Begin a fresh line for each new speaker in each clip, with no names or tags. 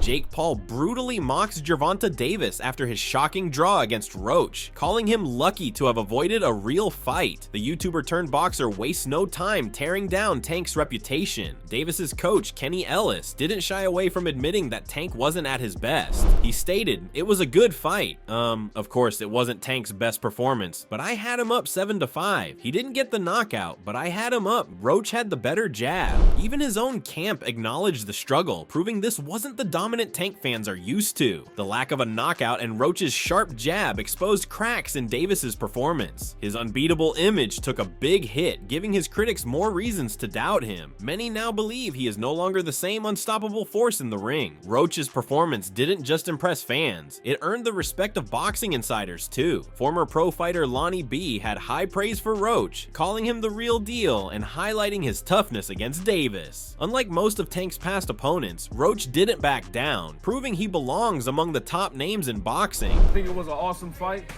Jake Paul brutally mocks Gervonta Davis after his shocking draw against Roach, calling him lucky to have avoided a real fight. The YouTuber turned boxer wastes no time tearing down Tank's reputation. Davis's coach, Kenny Ellis, didn't shy away from admitting that Tank wasn't at his best. He stated, "It was a good fight. Of course, it wasn't Tank's best performance, but I had him up 7-5. He didn't get the knockout, but I had him up. Roach had the better jab." Even his own camp acknowledged the struggle, proving this wasn't the dominant Tank fans are used to. The lack of a knockout and Roach's sharp jab exposed cracks in Davis's performance. His unbeatable image took a big hit, giving his critics more reasons to doubt him. Many now believe he is no longer the same unstoppable force in the ring. Roach's performance didn't just impress fans, it earned the respect of boxing insiders too. Former pro fighter Lonnie B had high praise for Roach, calling him the real deal and highlighting his toughness against Davis. Unlike most of Tank's past opponents, Roach didn't back down, proving he belongs among the top names in boxing.
I think it was an awesome fight.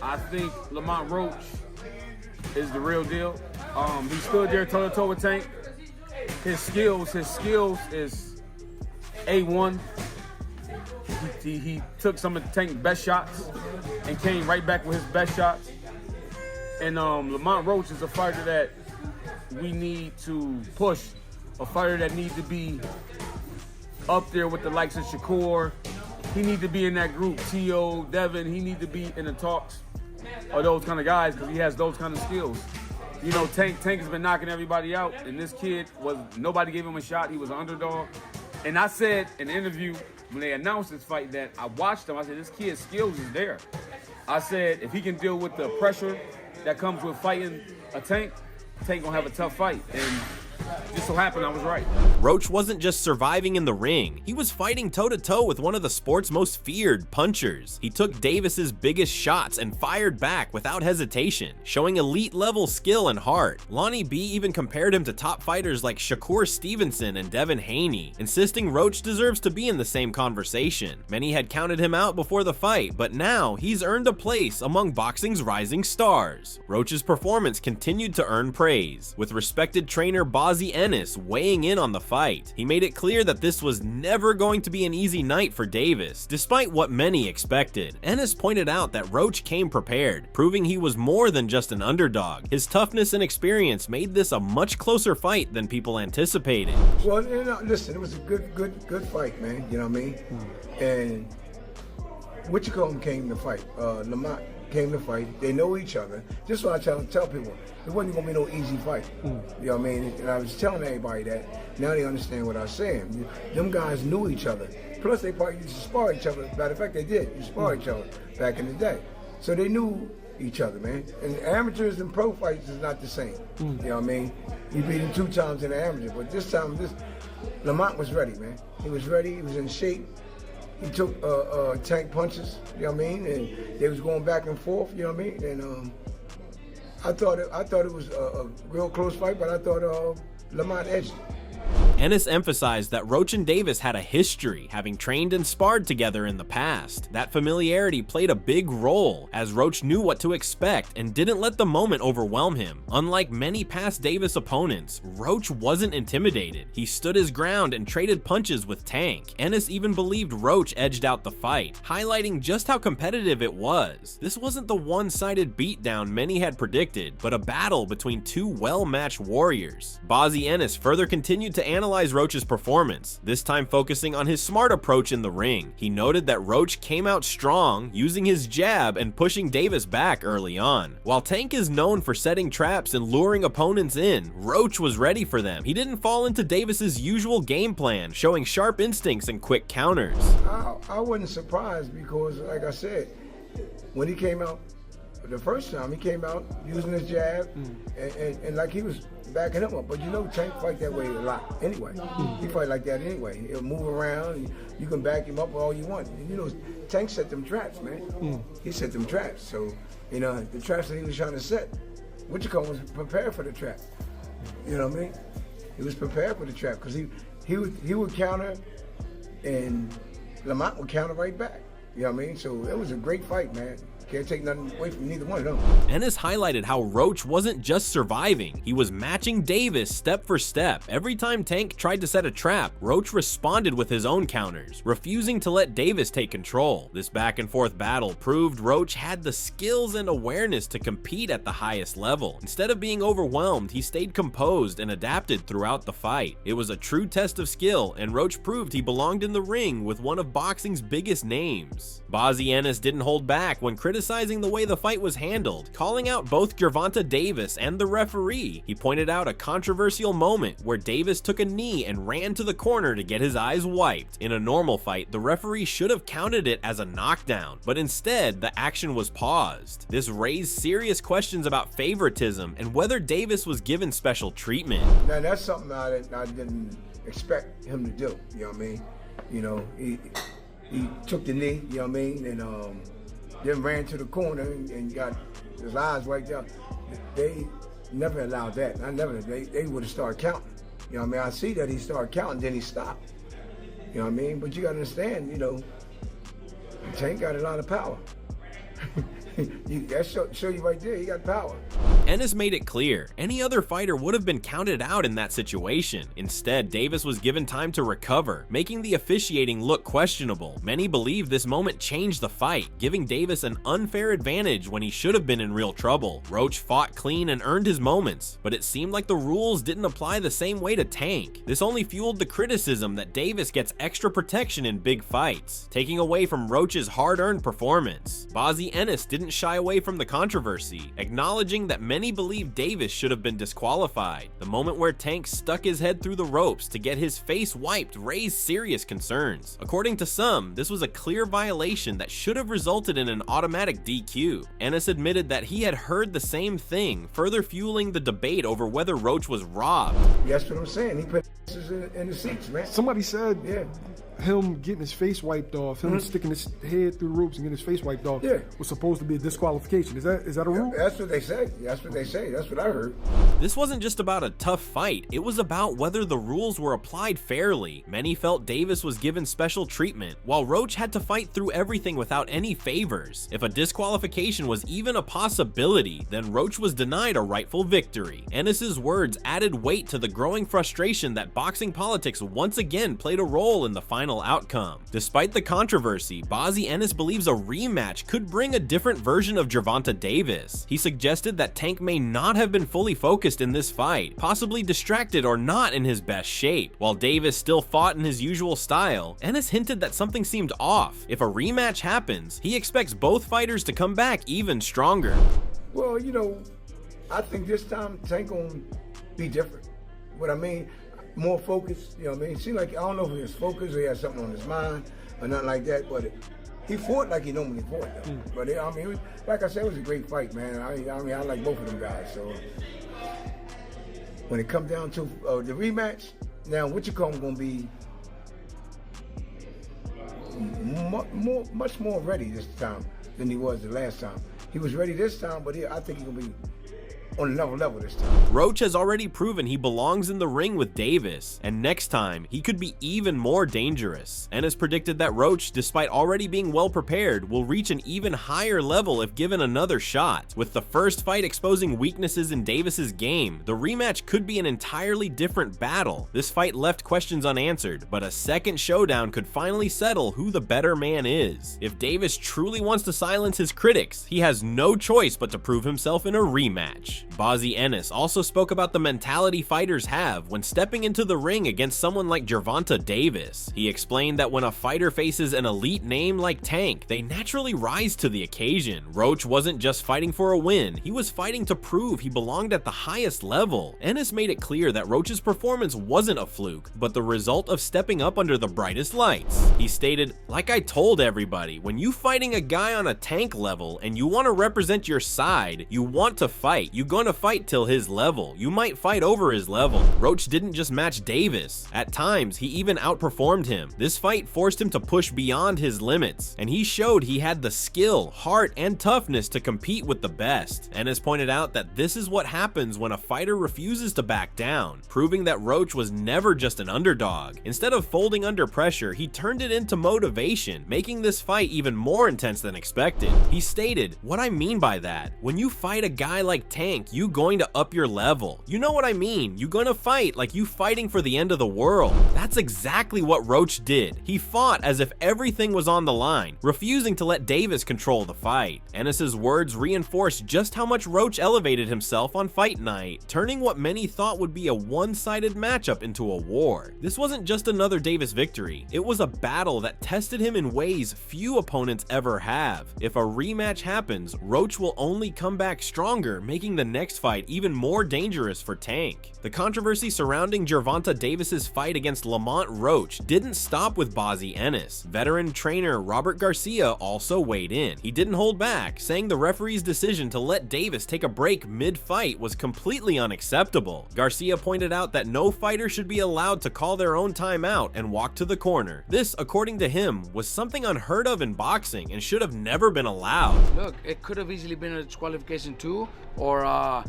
I think Lamont Roach is the real deal. He stood there toe-to-toe with Tank. His skills is A1. He took some of Tank's best shots and came right back with his best shots. And Lamont Roach is a fighter that we need to push, a fighter that needs to be up there with the likes of Shakur. He needs to be in that group. T.O., Devin, he needs to be in the talks of those kind of guys because he has those kind of skills. You know, Tank has been knocking everybody out, and this kid nobody gave him a shot. He was an underdog. And I said in an interview when they announced this fight that I watched him, I said, this kid's skills is there. I said, if he can deal with the pressure that comes with fighting a Tank gonna have a tough fight. And just so happened I was right.
Roach wasn't just surviving in the ring, he was fighting toe-to-toe with one of the sport's most feared punchers. He took Davis's biggest shots and fired back without hesitation, showing elite-level skill and heart. Lonnie B even compared him to top fighters like Shakur Stevenson and Devin Haney, insisting Roach deserves to be in the same conversation. Many had counted him out before the fight, but now he's earned a place among boxing's rising stars. Roach's performance continued to earn praise, with respected trainer Bozzy Ennis weighing in on the fight. He made it clear that this was never going to be an easy night for Davis, despite what many expected. Ennis pointed out that Roach came prepared, proving he was more than just an underdog. His toughness and experience made this a much closer fight than people anticipated.
Well, you know, listen, it was a good fight, man. You know what I mean? And Whichcomb came to fight. Lamont came to fight. They know each other. Just what I tell people, it wasn't gonna be no easy fight. You know what I mean? And I was telling everybody that. Now they understand what I was saying. Them guys knew each other. Plus they probably used to spar each other. Matter of fact, they did. You spar each other back in the day. So they knew each other, man. And amateurs and pro fights is not the same. You know what I mean? You beat him 2 times in the amateur, but this time, Lamont was ready, man. He was ready. He was in shape. He took Tank punches, you know what I mean, and they was going back and forth, you know what I mean, and I thought it was a real close fight, but I thought Lamont edged it.
Ennis emphasized that Roach and Davis had a history, having trained and sparred together in the past. That familiarity played a big role, as Roach knew what to expect and didn't let the moment overwhelm him. Unlike many past Davis opponents, Roach wasn't intimidated. He stood his ground and traded punches with Tank. Ennis even believed Roach edged out the fight, highlighting just how competitive it was. This wasn't the one-sided beatdown many had predicted, but a battle between two well-matched warriors. Bozzy Ennis further continued to analyze Roach's performance, this time focusing on his smart approach in the ring. He noted that Roach came out strong, using his jab and pushing Davis back early on. While Tank is known for setting traps and luring opponents in, Roach was ready for them. He didn't fall into Davis's usual game plan, showing sharp instincts and quick counters.
I wasn't surprised because, like I said, when he came out the first time, he came out using his jab and like he was backing him up. But you know, Tank fight that way a lot anyway. He fight like that anyway. He'll move around, and you can back him up all you want. And you know, Tank set them traps, man. He set them traps. So, you know, the traps that he was trying to set, Whichcomb was prepared for the trap. You know what I mean? He was prepared for the trap because he would counter, and Lamont would counter right back. You know what I mean? So it was a great fight, man. Can't take nothing away from neither one of them.
Ennis highlighted how Roach wasn't just surviving, he was matching Davis step for step. Every time Tank tried to set a trap, Roach responded with his own counters, refusing to let Davis take control. This back and forth battle proved Roach had the skills and awareness to compete at the highest level. Instead of being overwhelmed, he stayed composed and adapted throughout the fight. It was a true test of skill, and Roach proved he belonged in the ring with one of boxing's biggest names. Bozzy Ennis didn't hold back when criticizing the way the fight was handled, calling out both Gervonta Davis and the referee. He pointed out a controversial moment where Davis took a knee and ran to the corner to get his eyes wiped. In a normal fight, the referee should have counted it as a knockdown, but instead, the action was paused. This raised serious questions about favoritism and whether Davis was given special treatment.
Now that's something I didn't expect him to do, you know what I mean? You know, he took the knee, you know what I mean, and then ran to the corner and got his eyes wiped out. They never allowed that. They would have started counting. You know what I mean? I see that he started counting, then he stopped. You know what I mean? But you gotta understand, you know, Tank got a lot of power. That show you right there, he got power.
Ennis made it clear, any other fighter would have been counted out in that situation. Instead, Davis was given time to recover, making the officiating look questionable. Many believe this moment changed the fight, giving Davis an unfair advantage when he should have been in real trouble. Roach fought clean and earned his moments, but it seemed like the rules didn't apply the same way to Tank. This only fueled the criticism that Davis gets extra protection in big fights, taking away from Roach's hard-earned performance. Bozzy Ennis didn't shy away from the controversy, acknowledging that many believe Davis should have been disqualified. The moment where Tank stuck his head through the ropes to get his face wiped raised serious concerns. According to some, this was a clear violation that should have resulted in an automatic DQ. Ennis admitted that he had heard the same thing, further fueling the debate over whether Roach was robbed.
That's what I'm saying. He put in the seats, man.
Somebody said
Yeah.
him getting his face wiped off, him sticking his head through the ropes and getting his face wiped off was supposed to be a disqualification. Is that a rule?
That's what they say. That's what they say. That's what I heard.
This wasn't just about a tough fight, it was about whether the rules were applied fairly. Many felt Davis was given special treatment, while Roach had to fight through everything without any favors. If a disqualification was even a possibility, then Roach was denied a rightful victory. Ennis's words added weight to the growing frustration that boxing politics once again played a role in the final outcome. Despite the controversy, Bozzy Ennis believes a rematch could bring a different version of Gervonta Davis. He suggested that Tank may not have been fully focused in this fight, possibly distracted or not in his best shape. While Davis still fought in his usual style, Ennis hinted that something seemed off. If a rematch happens, he expects both fighters to come back even stronger.
Well, you know, I think this time Tank gonna be different. What I mean, more focused, you know what I mean? It seemed like, I don't know if he was focused or he had something on his mind or nothing like that, but he fought like he normally fought, though. But I mean, it was, like I said, it was a great fight, man. I mean, I like both of them guys, so. When it comes down to the rematch, now what you call him gonna be much more ready this time than he was the last time. He was ready this time, but I think he's gonna be on another level this time.
Roach has already proven he belongs in the ring with Davis, and next time, he could be even more dangerous. Ennis predicted that Roach, despite already being well prepared, will reach an even higher level if given another shot. With the first fight exposing weaknesses in Davis's game, the rematch could be an entirely different battle. This fight left questions unanswered, but a second showdown could finally settle who the better man is. If Davis truly wants to silence his critics, he has no choice but to prove himself in a rematch. Bozzy Ennis also spoke about the mentality fighters have when stepping into the ring against someone like Gervonta Davis. He explained that when a fighter faces an elite name like Tank, they naturally rise to the occasion. Roach wasn't just fighting for a win, he was fighting to prove he belonged at the highest level. Ennis made it clear that Roach's performance wasn't a fluke, but the result of stepping up under the brightest lights. He stated, "Like I told everybody, when you fighting a guy on a Tank level and you want to represent your side, you want to fight, you go gonna fight till his level. You might fight over his level. Roach didn't just match Davis. At times, he even outperformed him. This fight forced him to push beyond his limits, and he showed he had the skill, heart, and toughness to compete with the best. Ennis pointed out that this is what happens when a fighter refuses to back down, proving that Roach was never just an underdog. Instead of folding under pressure, he turned it into motivation, making this fight even more intense than expected. He stated, "What I mean by that, when you fight a guy like Tank, you going to up your level. You know what I mean? You gonna fight like you fighting for the end of the world." That's exactly what Roach did. He fought as if everything was on the line, refusing to let Davis control the fight. Ennis's words reinforced just how much Roach elevated himself on fight night, turning what many thought would be a one-sided matchup into a war. This wasn't just another Davis victory. It was a battle that tested him in ways few opponents ever have. If a rematch happens, Roach will only come back stronger, making the next fight even more dangerous for Tank. The controversy surrounding Gervonta Davis's fight against Lamont Roach didn't stop with Bozzy Ennis. Veteran trainer Robert Garcia also weighed in. He didn't hold back, saying the referee's decision to let Davis take a break mid-fight was completely unacceptable. Garcia pointed out that no fighter should be allowed to call their own timeout and walk to the corner. This, according to him, was something unheard of in boxing and should have never been allowed.
Look, it could have easily been a disqualification too, or a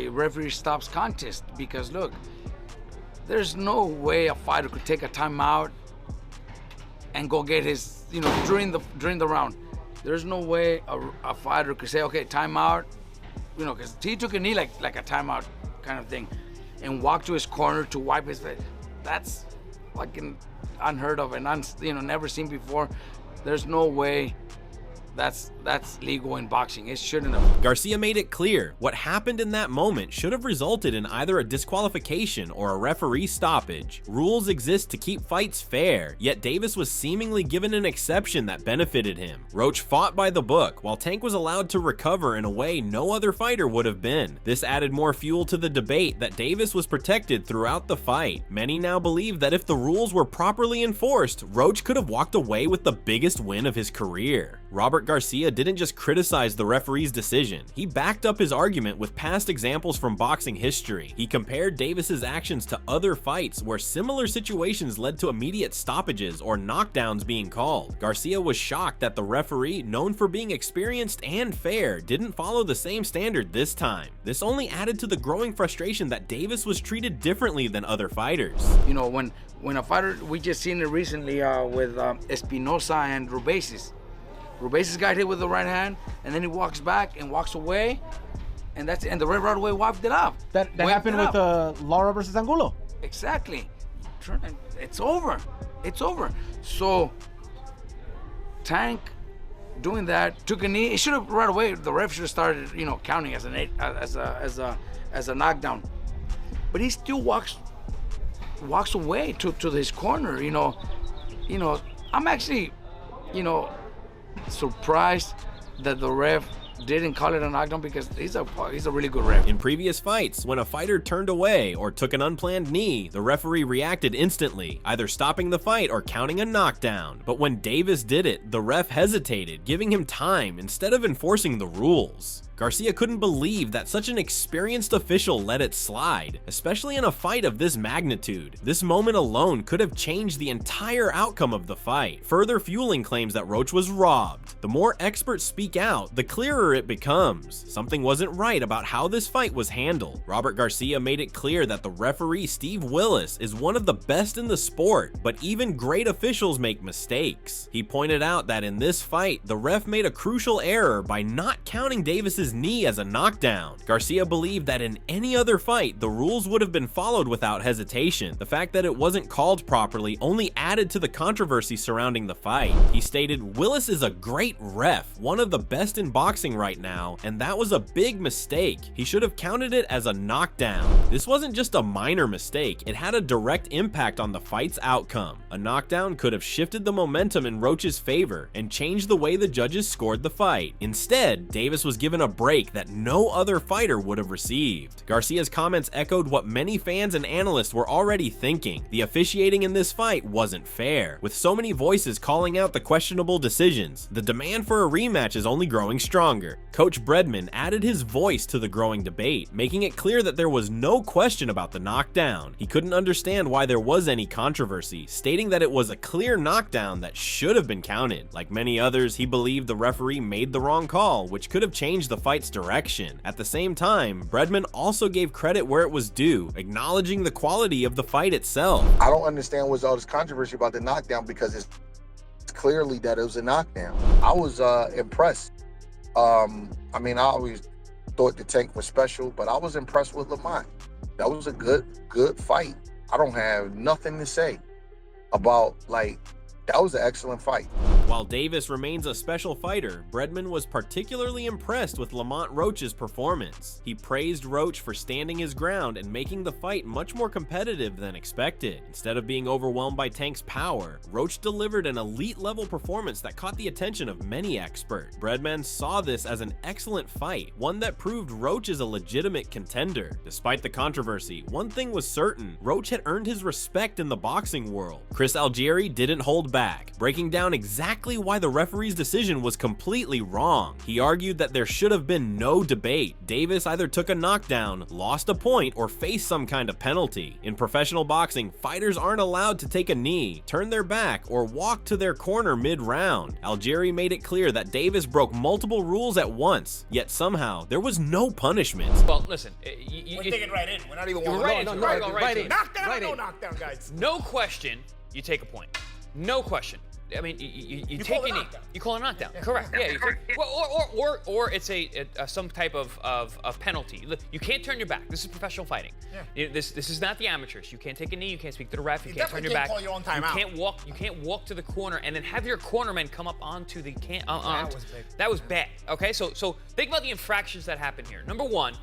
referee stops contest, because look, there's no way a fighter could take a timeout and go get his, during the round. There's no way a fighter could say, okay, timeout, because he took a knee like a timeout kind of thing, and walk to his corner to wipe his face. That's fucking unheard of and never seen before. There's no way that's legal in boxing. It shouldn't have.
Garcia made it clear what happened in that moment should have resulted in either a disqualification or a referee stoppage. Rules exist to keep fights fair, yet Davis was seemingly given an exception that benefited him. Roach fought by the book, while Tank was allowed to recover in a way no other fighter would have been. This added more fuel to the debate that Davis was protected throughout the fight. Many now believe that if the rules were properly enforced, Roach could have walked away with the biggest win of his career. Robert Garcia didn't just criticize the referee's decision, he backed up his argument with past examples from boxing history. He compared Davis's actions to other fights where similar situations led to immediate stoppages or knockdowns being called. Garcia was shocked that the referee, known for being experienced and fair, didn't follow the same standard this time. This only added to the growing frustration that Davis was treated differently than other fighters.
When a fighter, we just seen it recently with Espinosa and Rubesis. Rubesis got hit with the right hand, and then he walks back and walks away, and the red right away wiped it up.
That happened with Lara versus Angulo.
Exactly. It's over. It's over. So Tank doing that, took a knee. It should have right away. The ref should have started, counting as a knockdown. But he still walks away to his corner. I'm actually, surprised that the ref didn't call it a knockdown, because he's a really good ref.
In previous fights, when a fighter turned away or took an unplanned knee, the referee reacted instantly, either stopping the fight or counting a knockdown. But when Davis did it, the ref hesitated, giving him time instead of enforcing the rules. Garcia couldn't believe that such an experienced official let it slide, especially in a fight of this magnitude. This moment alone could have changed the entire outcome of the fight, further fueling claims that Roach was robbed. The more experts speak out, the clearer it becomes. Something wasn't right about how this fight was handled. Robert Garcia made it clear that the referee Steve Willis is one of the best in the sport, but even great officials make mistakes. He pointed out that in this fight, the ref made a crucial error by not counting Davis's knee as a knockdown. Garcia believed that in any other fight, the rules would have been followed without hesitation. The fact that it wasn't called properly only added to the controversy surrounding the fight. He stated, "Willis is a great ref, one of the best in boxing right now, and that was a big mistake. He should have counted it as a knockdown." This wasn't just a minor mistake, it had a direct impact on the fight's outcome. A knockdown could have shifted the momentum in Roach's favor and changed the way the judges scored the fight. Instead, Davis was given a break that no other fighter would have received. Garcia's comments echoed what many fans and analysts were already thinking. The officiating in this fight wasn't fair. With so many voices calling out the questionable decisions, the demand for a rematch is only growing stronger. Coach Bredman added his voice to the growing debate, making it clear that there was no question about the knockdown. He couldn't understand why there was any controversy, stating that it was a clear knockdown that should have been counted. Like many others, he believed the referee made the wrong call, which could have changed the fight's direction. At the same time, Bredman also gave credit where it was due, acknowledging the quality of the fight itself.
I don't understand what's all this controversy about the knockdown, because it's clearly that it was a knockdown. I was impressed. I mean, I always thought the Tank was special, but I was impressed with Lamont. That was a good fight. I don't have nothing to say about, like, that was an excellent fight.
While Davis remains a special fighter, Bredman was particularly impressed with Lamont Roach's performance. He praised Roach for standing his ground and making the fight much more competitive than expected. Instead of being overwhelmed by Tank's power, Roach delivered an elite-level performance that caught the attention of many experts. Bredman saw this as an excellent fight, one that proved Roach is a legitimate contender. Despite the controversy, one thing was certain: Roach had earned his respect in the boxing world. Chris Algieri didn't hold back, breaking down exactly why the referee's decision was completely wrong. He argued that there should have been no debate. Davis either took a knockdown, lost a point, or faced some kind of penalty. In professional boxing, fighters aren't allowed to take a knee, turn their back, or walk to their corner mid-round. Algieri made it clear that Davis broke multiple rules at once, yet somehow there was no punishment.
Well, listen,
we're digging right in. We're not even
right in.
Knockdown, no knockdown, guys.
No question, you take a point. No question. I mean, you take a knee. You call it a knockdown. Yeah. Correct. Yeah. Or it's a some type of penalty. You can't turn your back. This is professional fighting. Yeah. This is not the amateurs. You can't take a knee. You can't speak to the ref. You can't turn your back.
Call your own timeout.
You can't walk to the corner and then have your cornerman come up onto the can.
That was big.
That was bad. Okay. So think about the infractions that happen here. Number one,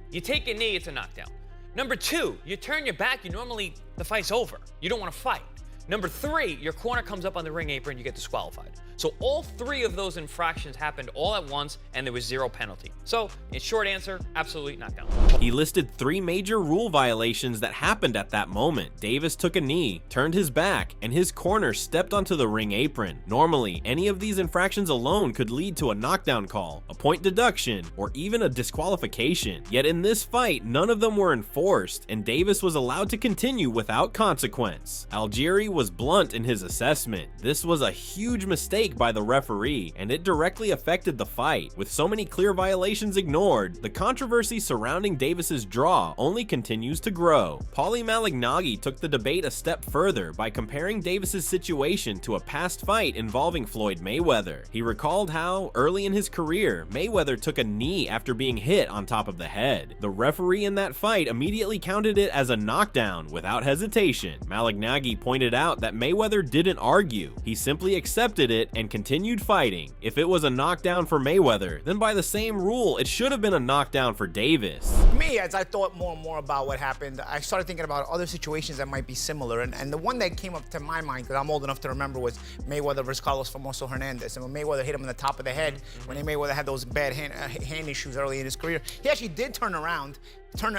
you take a knee. It's a knockdown. Number two, you turn your back. The fight's over. You don't want to fight. Number three, your corner comes up on the ring apron, you get disqualified. So all three of those infractions happened all at once, and there was zero penalty. So, in short answer, absolutely knockdown.
He listed 3 major rule violations that happened at that moment. Davis took a knee, turned his back, and his corner stepped onto the ring apron. Normally, any of these infractions alone could lead to a knockdown call, a point deduction, or even a disqualification. Yet in this fight, none of them were enforced, and Davis was allowed to continue without consequence. Algieri was blunt in his assessment. This was a huge mistake by the referee, and it directly affected the fight. With so many clear violations ignored, the controversy surrounding Davis's draw only continues to grow. Paulie Malignaggi took the debate a step further by comparing Davis's situation to a past fight involving Floyd Mayweather. He recalled how, early in his career, Mayweather took a knee after being hit on top of the head. The referee in that fight immediately counted it as a knockdown without hesitation. Malignaggi pointed out that Mayweather didn't argue. He simply accepted it and continued fighting. If it was a knockdown for Mayweather, then by the same rule, it should have been a knockdown for Davis.
Me, as I thought more and more about what happened, I started thinking about other situations that might be similar. And the one that came up to my mind, because I'm old enough to remember, was Mayweather versus Carlos Famoso Hernandez. And when Mayweather hit him in the top of the head, when Mayweather had those bad hand issues early in his career, he actually did turn around,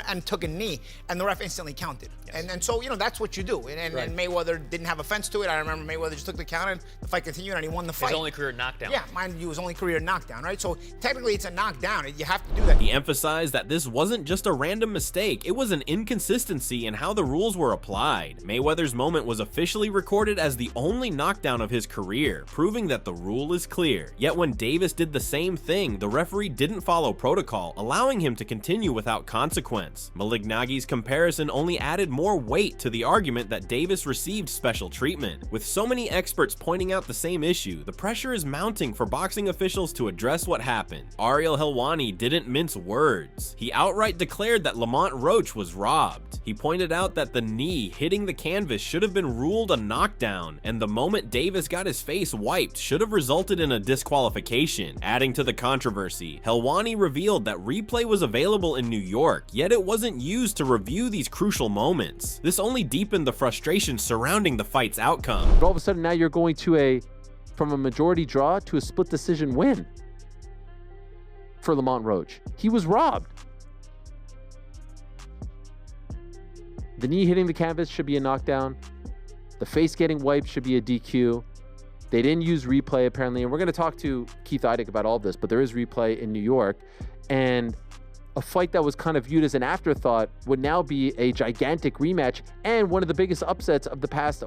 and took a knee, and the ref instantly counted. Yes. And so, that's what you do. And Mayweather didn't have offense to it. I remember Mayweather just took the count, and the fight continued, and he won the fight.
His only career knockdown.
Yeah, mind you, his only career knockdown, right? So technically it's a knockdown. You have to do that.
He emphasized that this wasn't just a random mistake, it was an inconsistency in how the rules were applied. Mayweather's moment was officially recorded as the only knockdown of his career, proving that the rule is clear. Yet when Davis did the same thing, the referee didn't follow protocol, allowing him to continue without consequence. Malignaggi's comparison only added more weight to the argument that Davis received special treatment. With so many experts pointing out the same issue, the pressure is mounting for boxing officials to address what happened. Ariel Helwani didn't mince words. He outright declared that Lamont Roach was robbed. He pointed out that the knee hitting the canvas should have been ruled a knockdown, and the moment Davis got his face wiped should have resulted in a disqualification. Adding to the controversy, Helwani revealed that replay was available in New York, yet it wasn't used to review these crucial moments. This only deepened the frustration surrounding the fight's outcome.
But all of a sudden now you're going to from a majority draw to a split decision win. for Lamont Roach. He was robbed. The knee hitting the canvas should be a knockdown. The face getting wiped should be a DQ. They didn't use replay, apparently, and we're going to talk to Keith Idec about all this, but there is replay in New York, and a fight that was kind of viewed as an afterthought would now be a gigantic rematch and one of the biggest upsets of the past,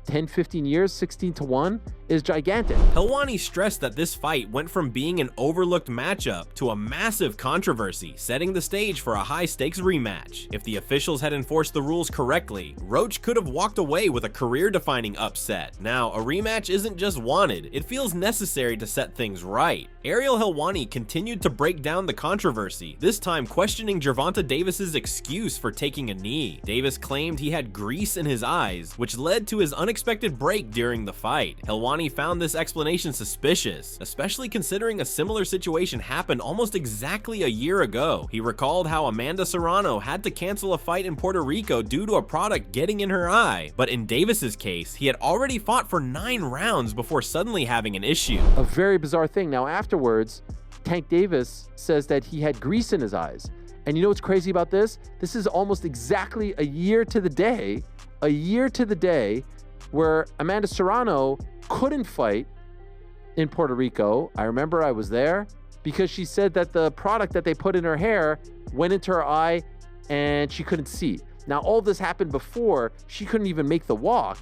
10, 15 years, 16-1 is gigantic.
Helwani stressed that this fight went from being an overlooked matchup to a massive controversy, setting the stage for a high-stakes rematch. If the officials had enforced the rules correctly, Roach could have walked away with a career-defining upset. Now, a rematch isn't just wanted, it feels necessary to set things right. Ariel Helwani continued to break down the controversy, this time questioning Gervonta Davis's excuse for taking a knee. Davis claimed he had grease in his eyes, which led to his unexpected break during the fight. Helwani found this explanation suspicious, especially considering a similar situation happened almost exactly a year ago. He recalled how Amanda Serrano had to cancel a fight in Puerto Rico due to a product getting in her eye, but in Davis's case, he had already fought for 9 rounds before suddenly having an issue.
A very bizarre thing. Now afterwards, Tank Davis says that he had grease in his eyes. And you know what's crazy about this? This is almost exactly a year to the day where Amanda Serrano couldn't fight in Puerto Rico. I remember I was there because she said that the product that they put in her hair went into her eye and she couldn't see. Now, all this happened before she couldn't even make the walk.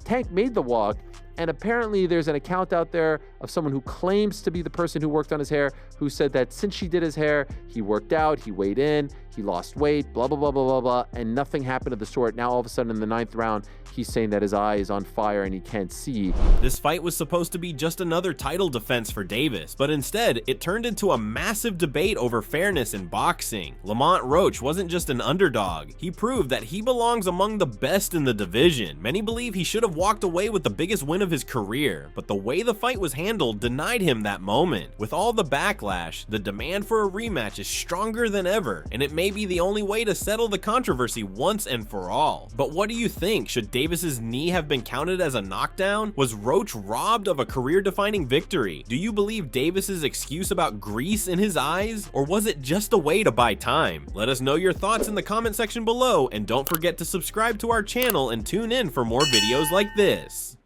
Tank made the walk, and apparently there's an account out there of someone who claims to be the person who worked on his hair, who said that since she did his hair, he worked out, he weighed in, he lost weight, blah, blah, blah, blah, blah, blah, and nothing happened of the sort. Now, all of a sudden, in the 9th round, he's saying that his eye is on fire and he can't see.
This fight was supposed to be just another title defense for Davis, but instead, it turned into a massive debate over fairness in boxing. Lamont Roach wasn't just an underdog. He proved that he belongs among the best in the division. Many believe he should have walked away with the biggest win of his career, but the way the fight was handled denied him that moment. With all the backlash, the demand for a rematch is stronger than ever, and it may be the only way to settle the controversy once and for all. But what do you think? Should Davis's knee have been counted as a knockdown? Was Roach robbed of a career-defining victory? Do you believe Davis's excuse about grease in his eyes? Or was it just a way to buy time? Let us know your thoughts in the comment section below, and don't forget to subscribe to our channel and tune in for more videos like this.